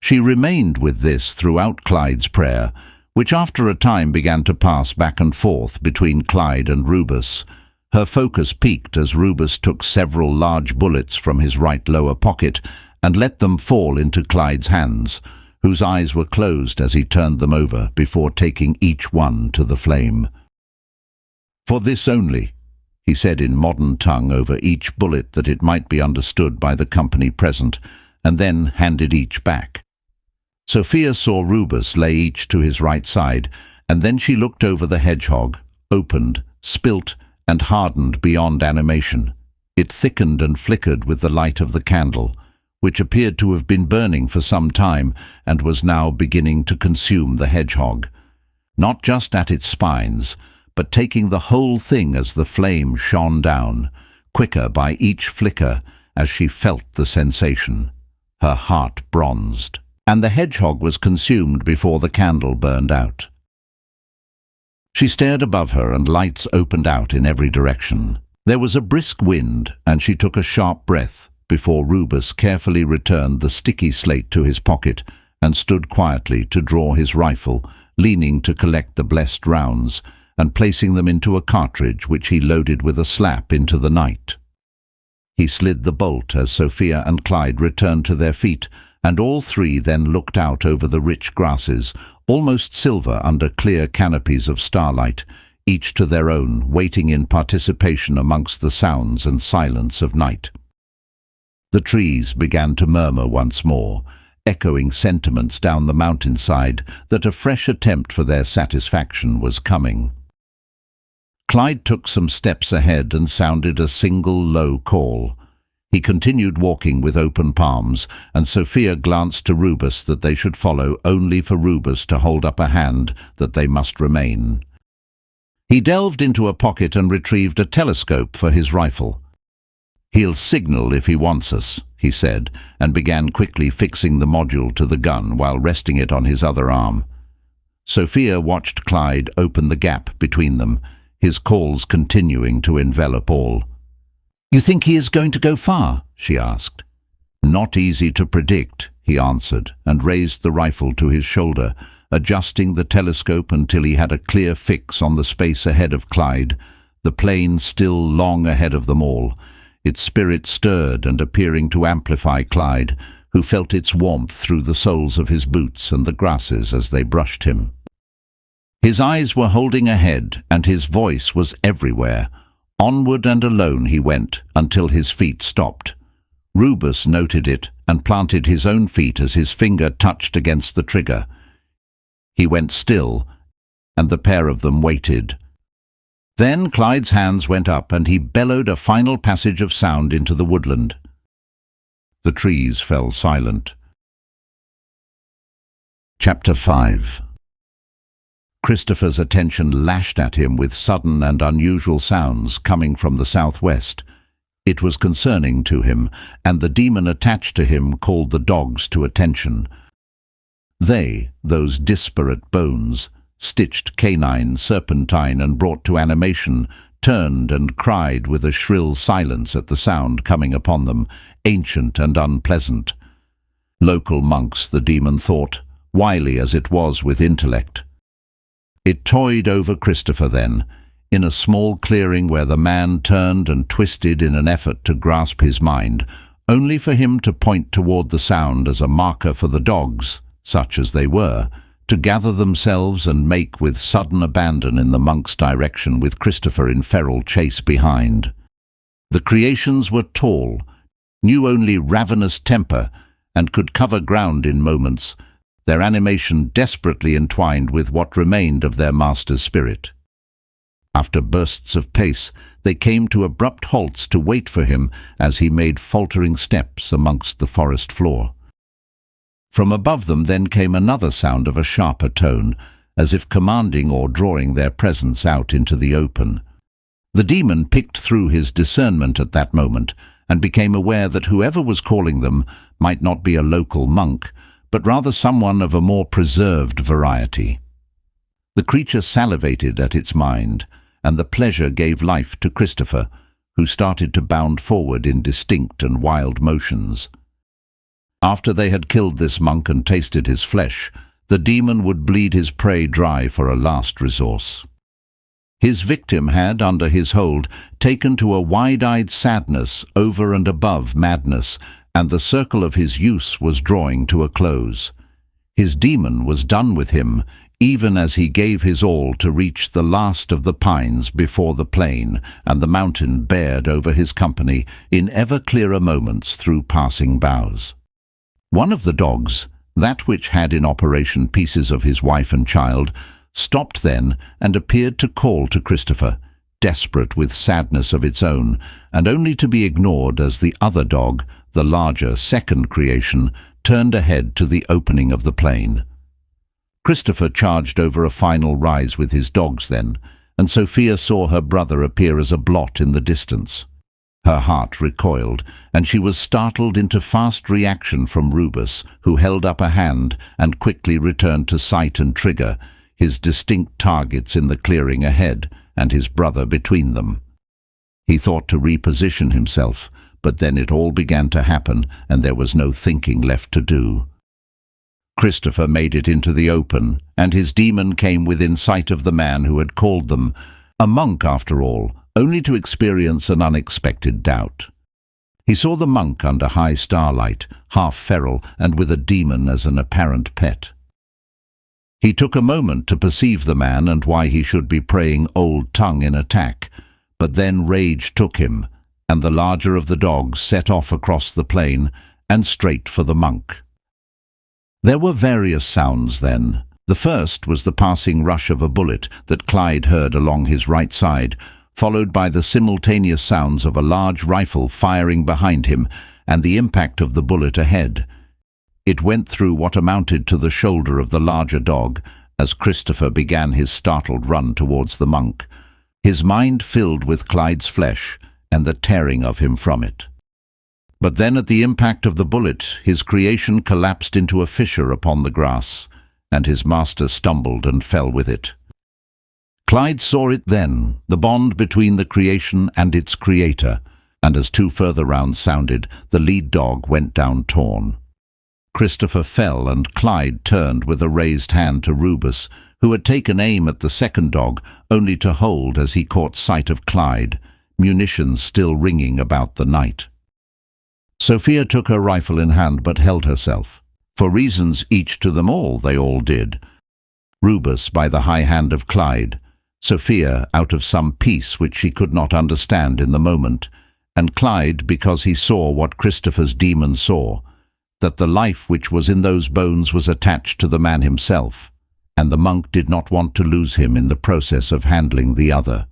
She remained with this throughout Clyde's prayer, which after a time began to pass back and forth between Clyde and Rubus. Her focus peaked as Rubus took several large bullets from his right lower pocket and let them fall into Clyde's hands, whose eyes were closed as he turned them over before taking each one to the flame. "For this only," he said in modern tongue over each bullet that it might be understood by the company present, and then handed each back. Sophia saw Rubus lay each to his right side, and then she looked over the hedgehog, opened, spilt, and hardened beyond animation. It thickened and flickered with the light of the candle, which appeared to have been burning for some time and was now beginning to consume the hedgehog, not just at its spines, but taking the whole thing as the flame shone down, quicker by each flicker as she felt the sensation. Her heart bronzed, and the hedgehog was consumed before the candle burned out. She stared above her, and lights opened out in every direction. There was a brisk wind, and she took a sharp breath before Rubus carefully returned the sticky slate to his pocket and stood quietly to draw his rifle, leaning to collect the blessed rounds, and placing them into a cartridge which he loaded with a slap into the night. He slid the bolt as Sophia and Clyde returned to their feet, and all three then looked out over the rich grasses, almost silver under clear canopies of starlight, each to their own, waiting in participation amongst the sounds and silence of night. The trees began to murmur once more, echoing sentiments down the mountainside that a fresh attempt for their satisfaction was coming. Clyde took some steps ahead and sounded a single low call. He continued walking with open palms, and Sophia glanced to Rubus that they should follow, only for Rubus to hold up a hand that they must remain. He delved into a pocket and retrieved a telescope for his rifle. "He'll signal if he wants us," he said, and began quickly fixing the module to the gun while resting it on his other arm. Sophia watched Clyde open the gap between them, his calls continuing to envelop all. "You think he is going to go far?" she asked. "Not easy to predict," he answered, and raised the rifle to his shoulder, adjusting the telescope until he had a clear fix on the space ahead of Clyde, the plane still long ahead of them all, its spirit stirred and appearing to amplify Clyde, who felt its warmth through the soles of his boots and the grasses as they brushed him. His eyes were holding ahead, and his voice was everywhere. Onward and alone he went, until his feet stopped. Rubus noted it and planted his own feet as his finger touched against the trigger. He went still, and the pair of them waited. Then Clyde's hands went up, and he bellowed a final passage of sound into the woodland. The trees fell silent. Chapter 5. Christopher's attention lashed at him with sudden and unusual sounds coming from the southwest. It was concerning to him, and the demon attached to him called the dogs to attention. They, those disparate bones, stitched canine, serpentine, and brought to animation, turned and cried with a shrill silence at the sound coming upon them, ancient and unpleasant. Local monks, the demon thought, wily as it was with intellect. It toyed over Christopher then, in a small clearing where the man turned and twisted in an effort to grasp his mind, only for him to point toward the sound as a marker for the dogs, such as they were, to gather themselves and make with sudden abandon in the monk's direction, with Christopher in feral chase behind. The creations were tall, knew only ravenous temper, and could cover ground in moments, their animation desperately entwined with what remained of their master's spirit. After bursts of pace, they came to abrupt halts to wait for him as he made faltering steps amongst the forest floor. From above them then came another sound of a sharper tone, as if commanding or drawing their presence out into the open. The demon picked through his discernment at that moment, and became aware that whoever was calling them might not be a local monk, but rather someone of a more preserved variety. The creature salivated at its mind, and the pleasure gave life to Christopher, who started to bound forward in distinct and wild motions. After they had killed this monk and tasted his flesh, the demon would bleed his prey dry for a last resource. His victim had, under his hold, taken to a wide-eyed sadness over and above madness, and the circle of his use was drawing to a close. His demon was done with him, even as he gave his all to reach the last of the pines before the plain, and the mountain bared over his company in ever clearer moments through passing boughs. One of the dogs, that which had in operation pieces of his wife and child, stopped then and appeared to call to Christopher, desperate with sadness of its own, and only to be ignored as the other dog, the larger second creation, turned ahead to the opening of the plain. Christopher charged over a final rise with his dogs then, and Sophia saw her brother appear as a blot in the distance. Her heart recoiled, and she was startled into fast reaction from Rubus, who held up a hand and quickly returned to sight and trigger, his distinct targets in the clearing ahead, and his brother between them. He thought to reposition himself, but then it all began to happen, and there was no thinking left to do. Christopher made it into the open, and his demon came within sight of the man who had called them, a monk after all, only to experience an unexpected doubt. He saw the monk under high starlight, half feral, and with a demon as an apparent pet. He took a moment to perceive the man and why he should be praying old tongue in attack, but then rage took him, and the larger of the dogs set off across the plain and straight for the monk. There were various sounds then. The first was the passing rush of a bullet that Clyde heard along his right side, followed by the simultaneous sounds of a large rifle firing behind him and the impact of the bullet ahead. It went through what amounted to the shoulder of the larger dog as Christopher began his startled run towards the monk, his mind filled with Clyde's flesh and the tearing of him from it. But then at the impact of the bullet, his creation collapsed into a fissure upon the grass, and his master stumbled and fell with it. Clyde saw it then, the bond between the creation and its creator, and as 2 further rounds sounded, the lead dog went down torn. Christopher fell, and Clyde turned with a raised hand to Rubus, who had taken aim at the second dog, only to hold as he caught sight of Clyde, munitions still ringing about the night. Sophia took her rifle in hand but held herself. For reasons each to them all, they all did. Rubus by the high hand of Clyde, Sophia out of some peace which she could not understand in the moment, and Clyde because he saw what Christopher's demon saw, that the life which was in those bones was attached to the man himself, and the monk did not want to lose him in the process of handling the other.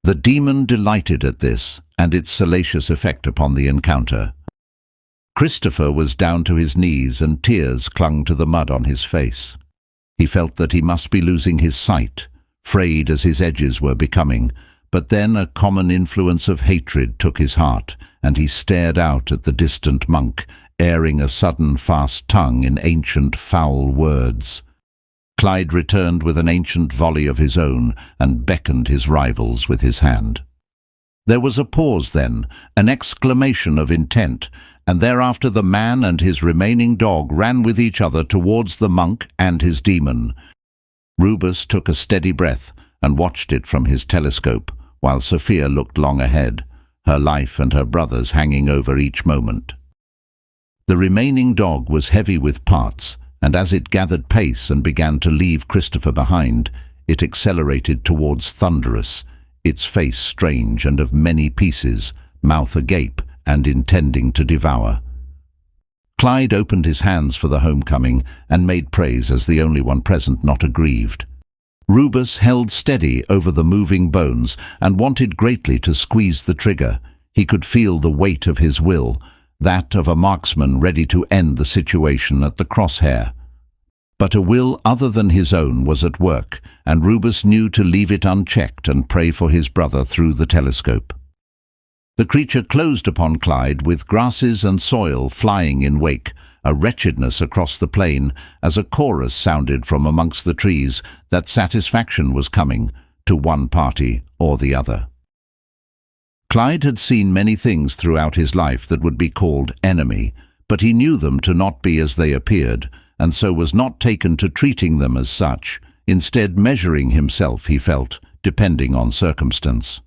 The demon delighted at this, and its salacious effect upon the encounter. Christopher was down to his knees, and tears clung to the mud on his face. He felt that he must be losing his sight, frayed as his edges were becoming, but then a common influence of hatred took his heart, and he stared out at the distant monk, airing a sudden fast tongue in ancient foul words. Clyde returned with an ancient volley of his own, and beckoned his rivals with his hand. There was a pause then, an exclamation of intent, and thereafter the man and his remaining dog ran with each other towards the monk and his demon. Rubus took a steady breath and watched it from his telescope, while Sophia looked long ahead, her life and her brother's hanging over each moment. The remaining dog was heavy with parts, and as it gathered pace and began to leave Christopher behind, it accelerated towards Thunderous, its face strange and of many pieces, mouth agape and intending to devour. Clyde opened his hands for the homecoming and made praise as the only one present not aggrieved. Rubus held steady over the moving bones and wanted greatly to squeeze the trigger. He could feel the weight of his will, that of a marksman ready to end the situation at the crosshair. But a will other than his own was at work, and Rubus knew to leave it unchecked and pray for his brother through the telescope. The creature closed upon Clyde with grasses and soil flying in wake, a wretchedness across the plain, as a chorus sounded from amongst the trees that satisfaction was coming to one party or the other. Clyde had seen many things throughout his life that would be called enemy, but he knew them to not be as they appeared, and so was not taken to treating them as such, instead measuring himself, he felt, depending on circumstance.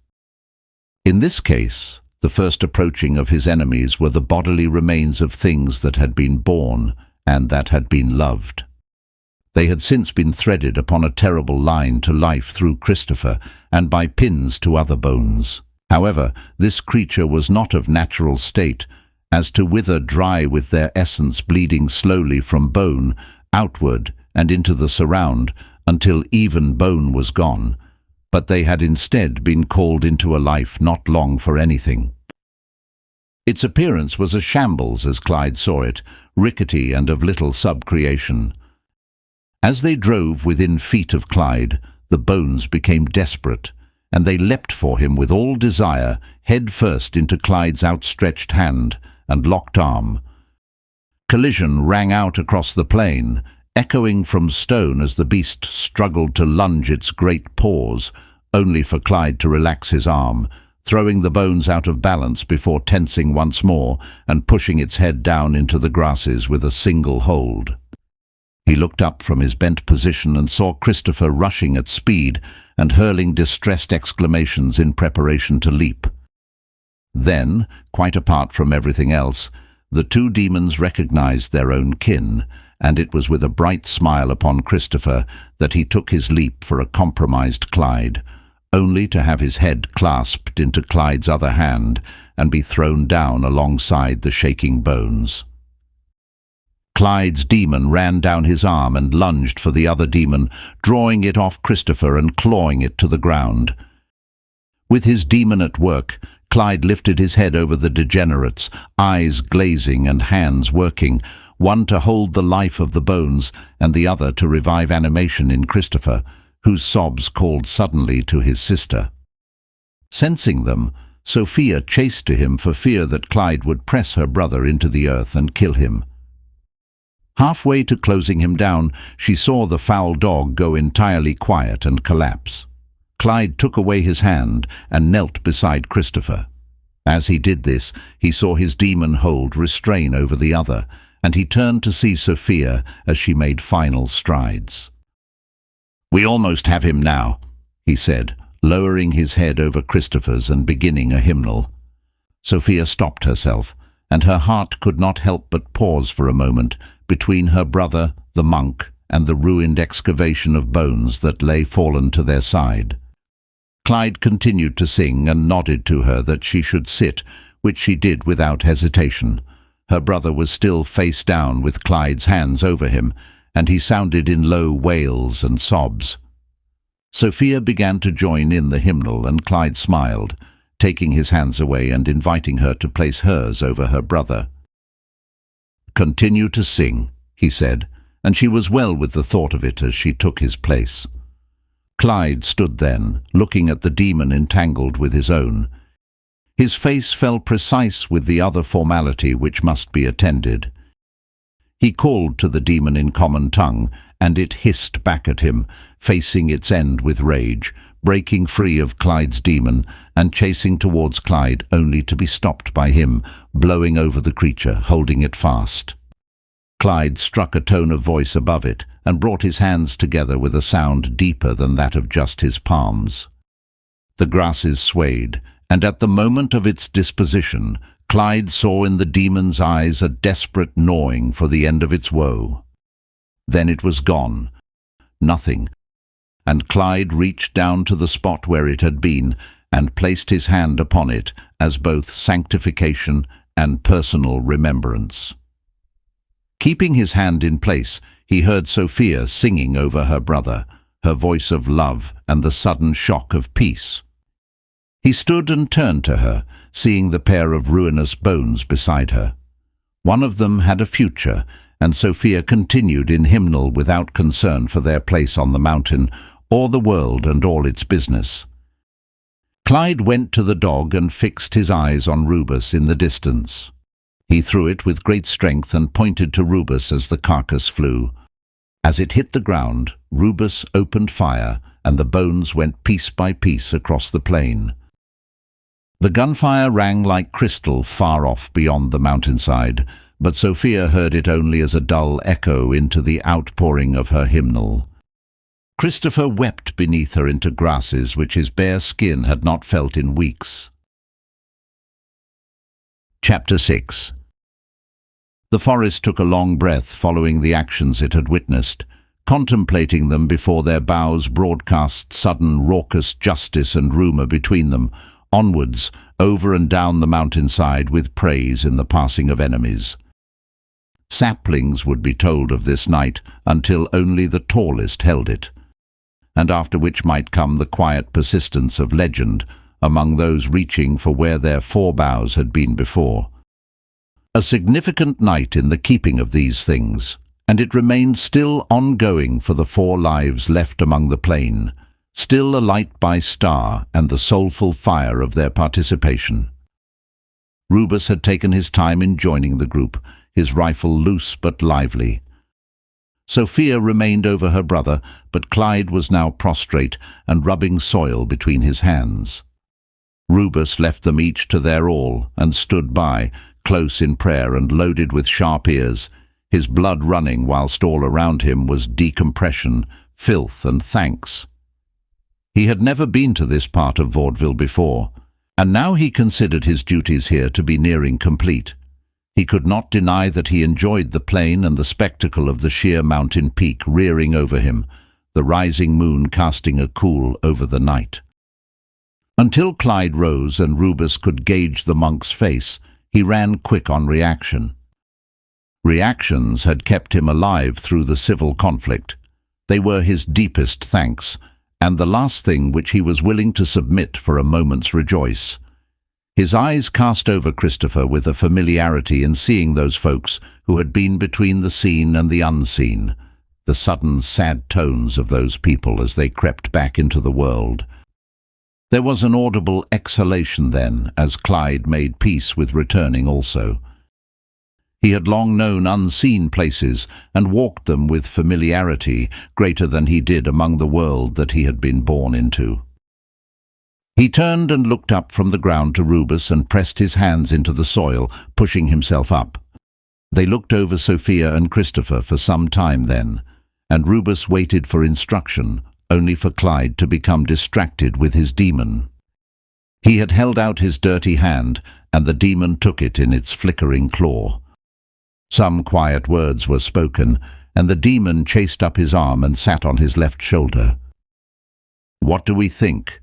In this case, the first approaching of his enemies were the bodily remains of things that had been born and that had been loved. They had since been threaded upon a terrible line to life through Christopher, and by pins to other bones. However, this creature was not of natural state, as to wither dry with their essence bleeding slowly from bone, outward and into the surround, until even bone was gone, but they had instead been called into a life not long for anything. Its appearance was a shambles as Clyde saw it, rickety and of little sub-creation. As they drove within feet of Clyde, the bones became desperate, and they leapt for him with all desire, head first into Clyde's outstretched hand and locked arm. Collision rang out across the plain, echoing from stone as the beast struggled to lunge its great paws, only for Clyde to relax his arm, throwing the bones out of balance before tensing once more and pushing its head down into the grasses with a single hold. He looked up from his bent position and saw Christopher rushing at speed and hurling distressed exclamations in preparation to leap. Then, quite apart from everything else, the two demons recognized their own kin, and it was with a bright smile upon Christopher that he took his leap for a compromised Clyde, only to have his head clasped into Clyde's other hand and be thrown down alongside the shaking bones. Clyde's demon ran down his arm and lunged for the other demon, drawing it off Christopher and clawing it to the ground. With his demon at work, Clyde lifted his head over the degenerates, eyes glazing and hands working, one to hold the life of the bones and the other to revive animation in Christopher, whose sobs called suddenly to his sister. Sensing them, Sophia chased to him for fear that Clyde would press her brother into the earth and kill him. Halfway to closing him down, she saw the foul dog go entirely quiet and collapse. Clyde took away his hand and knelt beside Christopher. As he did this, he saw his demon hold restrain over the other, and he turned to see Sophia as she made final strides. "We almost have him now," he said, lowering his head over Christopher's and beginning a hymnal. Sophia stopped herself, and her heart could not help but pause for a moment between her brother, the monk, and the ruined excavation of bones that lay fallen to their side. Clyde continued to sing and nodded to her that she should sit, which she did without hesitation. Her brother was still face down with Clyde's hands over him, and he sounded in low wails and sobs. Sophia began to join in the hymnal, and Clyde smiled, taking his hands away and inviting her to place hers over her brother. "Continue to sing," he said, and she was well with the thought of it as she took his place. Clyde stood then, looking at the demon entangled with his own. His face fell precise with the other formality which must be attended. He called to the demon in common tongue, and it hissed back at him, facing its end with rage, breaking free of Clyde's demon and chasing towards Clyde, only to be stopped by him, blowing over the creature, holding it fast. Clyde struck a tone of voice above it and brought his hands together with a sound deeper than that of just his palms. The grasses swayed, and at the moment of its disposition, Clyde saw in the demon's eyes a desperate gnawing for the end of its woe. Then it was gone. Nothing. And Clyde reached down to the spot where it had been and placed his hand upon it as both sanctification and personal remembrance. Keeping his hand in place, he heard Sophia singing over her brother, her voice of love and the sudden shock of peace. He stood and turned to her, seeing the pair of ruinous bones beside her. One of them had a future, and Sophia continued in hymnal without concern for their place on the mountain, or the world and all its business. Clyde went to the dog and fixed his eyes on Rubus in the distance. He threw it with great strength and pointed to Rubus as the carcass flew. As it hit the ground, Rubus opened fire, and the bones went piece by piece across the plain. The gunfire rang like crystal far off beyond the mountainside, but Sophia heard it only as a dull echo into the outpouring of her hymnal. Christopher wept beneath her into grasses which his bare skin had not felt in weeks. Chapter 6. The forest took a long breath following the actions it had witnessed, contemplating them before their boughs broadcast sudden raucous justice and rumour between them, onwards, over and down the mountainside with praise in the passing of enemies. Saplings would be told of this night until only the tallest held it, and after which might come the quiet persistence of legend among those reaching for where their foreboughs had been before. A significant night in the keeping of these things, and it remained still ongoing for the 4 lives left among the plain, still alight by star and the soulful fire of their participation. Rubus had taken his time in joining the group, his rifle loose but lively. Sophia remained over her brother, but Clyde was now prostrate and rubbing soil between his hands. Rubus left them each to their all and stood by, close in prayer and loaded with sharp ears, his blood running whilst all around him was decompression, filth and thanks. He had never been to this part of vaudeville before, and now he considered his duties here to be nearing complete. He could not deny that he enjoyed the plain and the spectacle of the sheer mountain peak rearing over him, the rising moon casting a cool over the night. Until Clyde rose and Rubus could gauge the monk's face, he ran quick on reaction. Reactions had kept him alive through the civil conflict. They were his deepest thanks, and the last thing which he was willing to submit for a moment's rejoice. His eyes cast over Christopher with a familiarity in seeing those folks who had been between the seen and the unseen, the sudden sad tones of those people as they crept back into the world. There was an audible exhalation then, as Clyde made peace with returning also. He had long known unseen places, and walked them with familiarity greater than he did among the world that he had been born into. He turned and looked up from the ground to Rubus and pressed his hands into the soil, pushing himself up. They looked over Sophia and Christopher for some time then, and Rubus waited for instruction, only for Clyde to become distracted with his demon. He had held out his dirty hand, and the demon took it in its flickering claw. Some quiet words were spoken, and the demon chased up his arm and sat on his left shoulder. "What do we think?"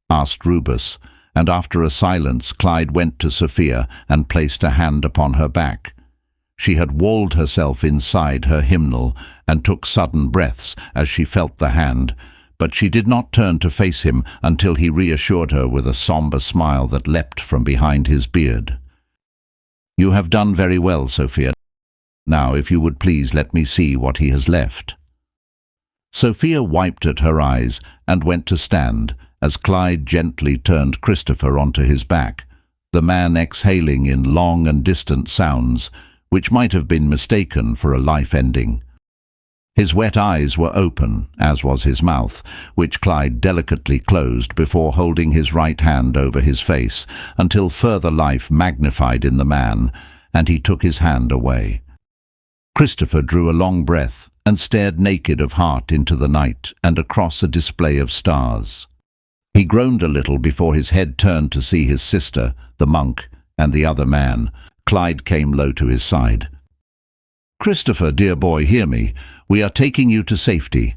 asked Rubus, and after a silence Clyde went to Sophia and placed a hand upon her back. She had walled herself inside her hymnal and took sudden breaths as she felt the hand, but she did not turn to face him until he reassured her with a sombre smile that leapt from behind his beard. "You have done very well, Sophia. Now, if you would please let me see what he has left." Sophia wiped at her eyes and went to stand, as Clyde gently turned Christopher onto his back, the man exhaling in long and distant sounds, which might have been mistaken for a life-ending. His wet eyes were open, as was his mouth, which Clyde delicately closed before holding his right hand over his face until further life magnified in the man, and he took his hand away. Christopher drew a long breath and stared naked of heart into the night and across a display of stars. He groaned a little before his head turned to see his sister, the monk, and the other man. Clyde came low to his side. "Christopher, dear boy, hear me. We are taking you to safety.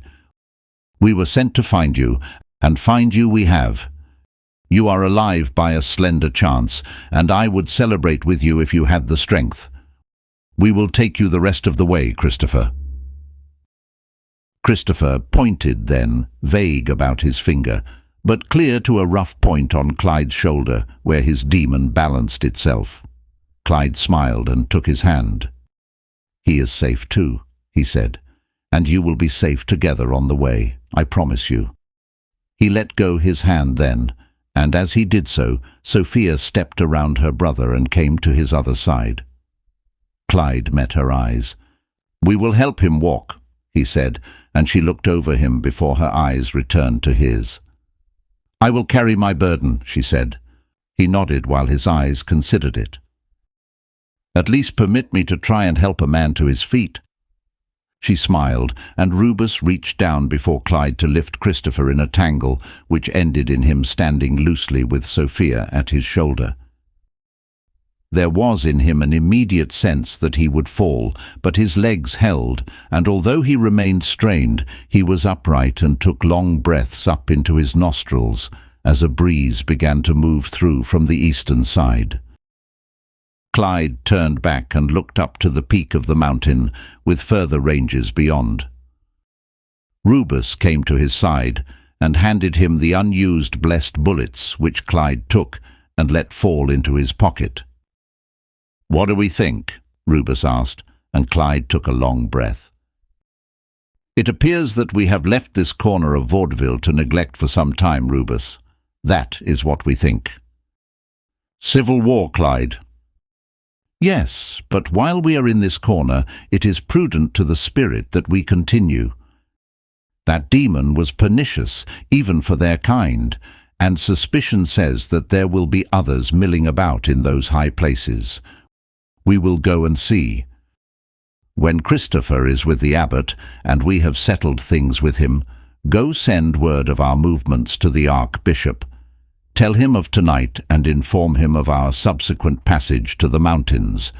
We were sent to find you, and find you we have. You are alive by a slender chance, and I would celebrate with you if you had the strength. We will take you the rest of the way, Christopher." Christopher pointed then, vague about his finger, but clear to a rough point on Clyde's shoulder where his demon balanced itself. Clyde smiled and took his hand. "He is safe too," he said, "and you will be safe together on the way, I promise you." He let go his hand then, and as he did so, Sophia stepped around her brother and came to his other side. Clyde met her eyes. "We will help him walk," he said, and she looked over him before her eyes returned to his. "I will carry my burden," she said. He nodded while his eyes considered it. "At least permit me to try and help a man to his feet." She smiled, and Rubus reached down before Clyde to lift Christopher in a tangle which ended in him standing loosely with Sophia at his shoulder. There was in him an immediate sense that he would fall, but his legs held, and although he remained strained, he was upright and took long breaths up into his nostrils as a breeze began to move through from the eastern side. Clyde turned back and looked up to the peak of the mountain, with further ranges beyond. Rubus came to his side and handed him the unused blessed bullets, which Clyde took and let fall into his pocket. "What do we think?" Rubus asked, and Clyde took a long breath. "It appears that we have left this corner of Vaudeville to neglect for some time, Rubus. That is what we think." "Civil war, Clyde." "Yes, but while we are in this corner, it is prudent to the spirit that we continue. That demon was pernicious, even for their kind, and suspicion says that there will be others milling about in those high places. We will go and see. When Christopher is with the abbot, and we have settled things with him, go send word of our movements to the Ark Bishop. Tell him of tonight and inform him of our subsequent passage to the mountains.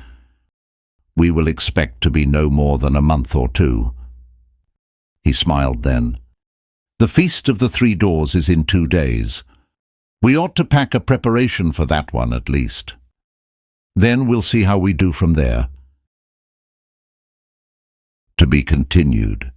We will expect to be no more than a month or two." He smiled then. "The Feast of the Three Doors is in 2 days. We ought to pack a preparation for that one at least. Then we'll see how we do from there." To be continued.